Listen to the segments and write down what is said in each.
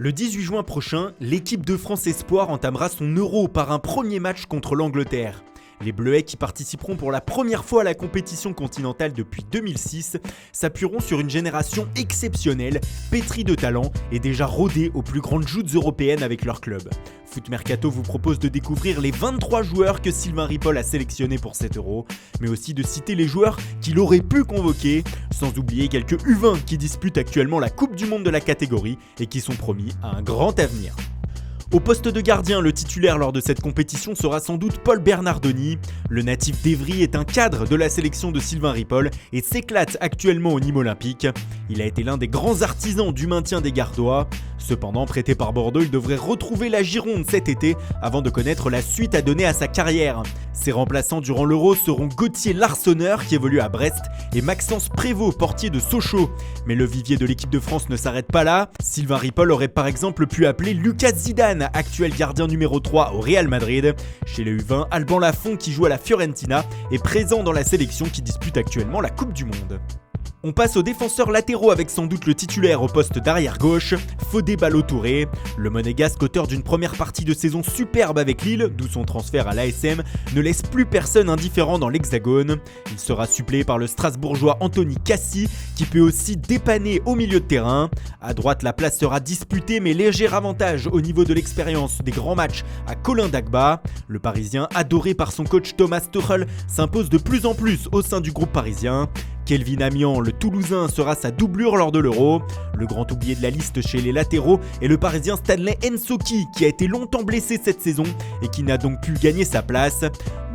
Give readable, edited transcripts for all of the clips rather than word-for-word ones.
Le 18 juin prochain, l'équipe de France Espoir entamera son Euro par un premier match contre l'Angleterre. Les Bleuets, qui participeront pour la première fois à la compétition continentale depuis 2006, s'appuieront sur une génération exceptionnelle, pétrie de talent et déjà rodée aux plus grandes joutes européennes avec leur club. Foot Mercato vous propose de découvrir les 23 joueurs que Sylvain Ripoll a sélectionnés pour cet Euro, mais aussi de citer les joueurs qu'il aurait pu convoquer, sans oublier quelques U20 qui disputent actuellement la Coupe du Monde de la catégorie et qui sont promis à un grand avenir. Au poste de gardien, le titulaire lors de cette compétition sera sans doute Paul Bernardoni. Le natif d'Evry est un cadre de la sélection de Sylvain Ripoll et s'éclate actuellement au Nîmes Olympique. Il a été l'un des grands artisans du maintien des Gardois. Cependant, prêté par Bordeaux, il devrait retrouver la Gironde cet été avant de connaître la suite à donner à sa carrière. Ses remplaçants durant l'Euro seront Gauthier Larsonneur qui évolue à Brest et Maxence Prévost, portier de Sochaux. Mais le vivier de l'équipe de France ne s'arrête pas là. Sylvain Ripoll aurait par exemple pu appeler Lucas Zidane, actuel gardien numéro 3 au Real Madrid. Chez les U20, Alban Lafont, qui joue à la Fiorentina, est présent dans la sélection qui dispute actuellement la Coupe du Monde. On passe aux défenseurs latéraux avec sans doute le titulaire au poste d'arrière gauche, Fodé Ballo-Touré. Le monégasque, auteur d'une première partie de saison superbe avec Lille, d'où son transfert à l'ASM, ne laisse plus personne indifférent dans l'Hexagone. Il sera suppléé par le Strasbourgeois Anthony Cassi, qui peut aussi dépanner au milieu de terrain. À droite, la place sera disputée, mais léger avantage au niveau de l'expérience des grands matchs à Colin Dagba. Le Parisien, adoré par son coach Thomas Tuchel, s'impose de plus en plus au sein du groupe parisien. Kelvin Amian, le Toulousain, sera sa doublure lors de l'Euro. Le grand oublié de la liste chez les latéraux est le Parisien Stanley Nsoki, qui a été longtemps blessé cette saison et qui n'a donc pu gagner sa place.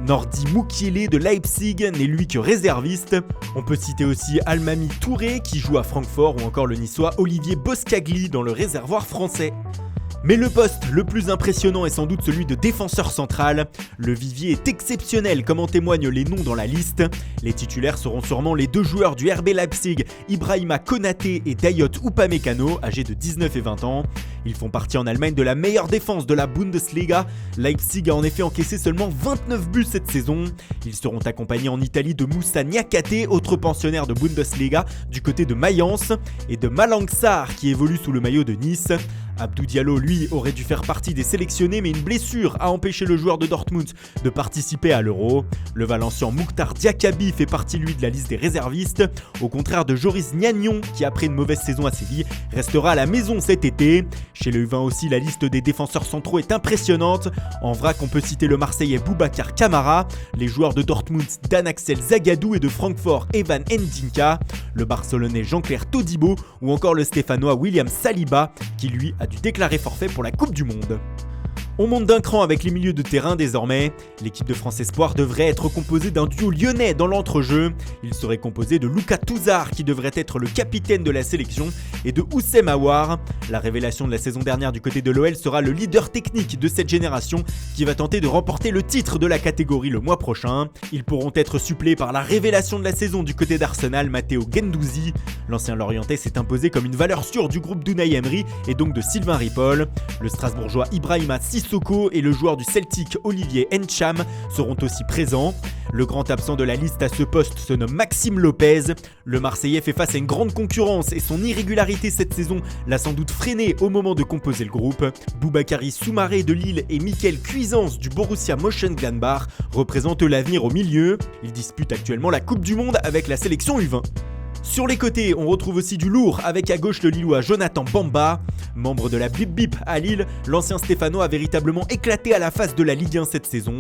Nordi Mukiele de Leipzig n'est lui que réserviste. On peut citer aussi Almamy Touré qui joue à Francfort ou encore le niçois Olivier Boscagli dans le réservoir français. Mais le poste le plus impressionnant est sans doute celui de défenseur central. Le vivier est exceptionnel comme en témoignent les noms dans la liste. Les titulaires seront sûrement les deux joueurs du RB Leipzig, Ibrahima Konaté et Dayot Upamecano, âgés de 19 et 20 ans. Ils font partie en Allemagne de la meilleure défense de la Bundesliga. Leipzig a en effet encaissé seulement 29 buts cette saison. Ils seront accompagnés en Italie de Moussa Niakate, autre pensionnaire de Bundesliga, du côté de Mayence, et de Malang Sarr qui évolue sous le maillot de Nice. Abdou Diallo, lui, aurait dû faire partie des sélectionnés, mais une blessure a empêché le joueur de Dortmund de participer à l'Euro. Le Valencien Mouktar Diakabi fait partie, lui, de la liste des réservistes, au contraire de Joris Gnagnon, qui après une mauvaise saison à Séville, restera à la maison cet été. Chez le U20 aussi, la liste des défenseurs centraux est impressionnante. En vrac, on peut citer le Marseillais Boubacar Kamara, les joueurs de Dortmund Dan Axel Zagadou et de Francfort Evan Ndinka, le Barcelonais Jean-Claire Todibo ou encore le Stéphanois William Saliba, qui lui a dû déclarer forfait pour la Coupe du Monde. On monte d'un cran avec les milieux de terrain désormais. L'équipe de France Espoir devrait être composée d'un duo lyonnais dans l'entrejeu. Il serait composé de Lucas Touzard qui devrait être le capitaine de la sélection et de Oussem Aouar. La révélation de la saison dernière du côté de l'OL sera le leader technique de cette génération qui va tenter de remporter le titre de la catégorie le mois prochain. Ils pourront être suppléés par la révélation de la saison du côté d'Arsenal, Matteo Guendouzi. L'ancien Lorientais s'est imposé comme une valeur sûre du groupe d'Unai Emery et donc de Sylvain Ripoll. Le Strasbourgeois Ibrahima Sissoko et le joueur du Celtic Olivier Ncham seront aussi présents. Le grand absent de la liste à ce poste se nomme Maxime Lopez. Le Marseillais fait face à une grande concurrence et son irrégularité cette saison l'a sans doute freiné au moment de composer le groupe. Boubakary Soumaré de Lille et Mickaël Cuisance du Borussia Mönchengladbach représentent l'avenir au milieu. Ils disputent actuellement la Coupe du Monde avec la sélection U20. Sur les côtés, on retrouve aussi du lourd avec à gauche le Lillois Jonathan Bamba. Membre de la Bip Bip à Lille, l'ancien Stéphanois a véritablement éclaté à la face de la Ligue 1 cette saison.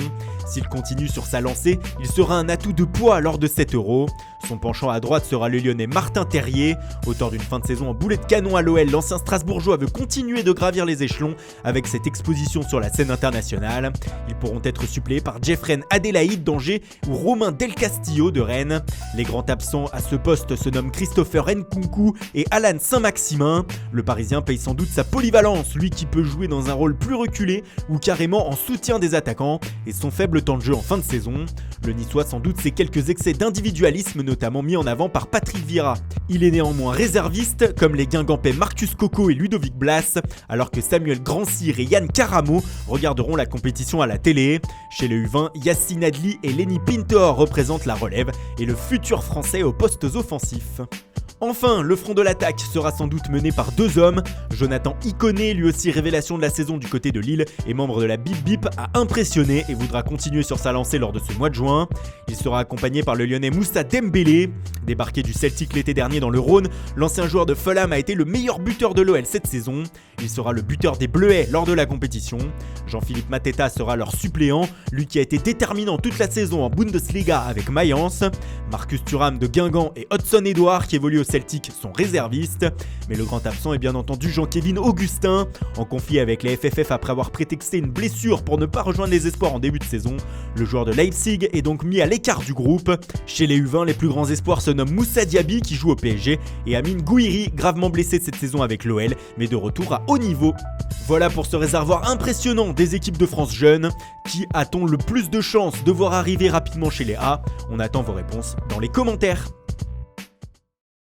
S'il continue sur sa lancée, il sera un atout de poids lors de cet Euro. Son penchant à droite sera le Lyonnais Martin Terrier. Auteur d'une fin de saison en boulet de canon à l'OL, l'ancien Strasbourgeois veut continuer de gravir les échelons avec cette exposition sur la scène internationale. Ils pourront être suppléés par Jeffren Adélaïde d'Angers ou Romain Del Castillo de Rennes. Les grands absents à ce poste se nomment Christopher Nkunku et Alan Saint-Maximin. Le Parisien paye sans doute sa polyvalence, lui qui peut jouer dans un rôle plus reculé ou carrément en soutien des attaquants, et son faible temps de jeu en fin de saison. Le Niçois sans doute ses quelques excès d'individualisme notamment mis en avant par Patrick Vieira. Il est néanmoins réserviste comme les Guingampais Marcus Coco et Ludovic Blas, alors que Samuel Grand-Cyr et Yann Caramo regarderont la compétition à la télé. Chez les U20, Yacine Adli et Lenny Pintor représentent la relève et le futur français aux postes offensifs. Enfin, le front de l'attaque sera sans doute mené par 2 hommes. Jonathan Iconé, lui aussi révélation de la saison du côté de Lille et membre de la Bip Bip, a impressionné et voudra continuer sur sa lancée lors de ce mois de juin. Il sera accompagné par le Lyonnais Moussa Dembélé. Débarqué du Celtic l'été dernier dans le Rhône, l'ancien joueur de Fulham a été le meilleur buteur de l'OL cette saison. Il sera le buteur des Bleuets lors de la compétition. Jean-Philippe Mateta sera leur suppléant, lui qui a été déterminant toute la saison en Bundesliga avec Mayence. Marcus Thuram de Guingamp et Hudson Edouard qui évoluent au Celtic sont réservistes. Mais le grand absent est bien entendu Jean-Kévin Augustin. En conflit avec les FFF après avoir prétexté une blessure pour ne pas rejoindre les espoirs en début de saison, le joueur de Leipzig est donc mis à l'écart du groupe. Chez les U20, les plus grands espoirs se nomment Moussa Diaby qui joue au PSG et Amine Gouiri, gravement blessé cette saison avec l'OL, mais de retour à haut niveau. Voilà pour ce réservoir impressionnant des équipes de France jeunes. Qui a-t-on le plus de chances de voir arriver rapidement chez les A? On attend vos réponses dans les commentaires.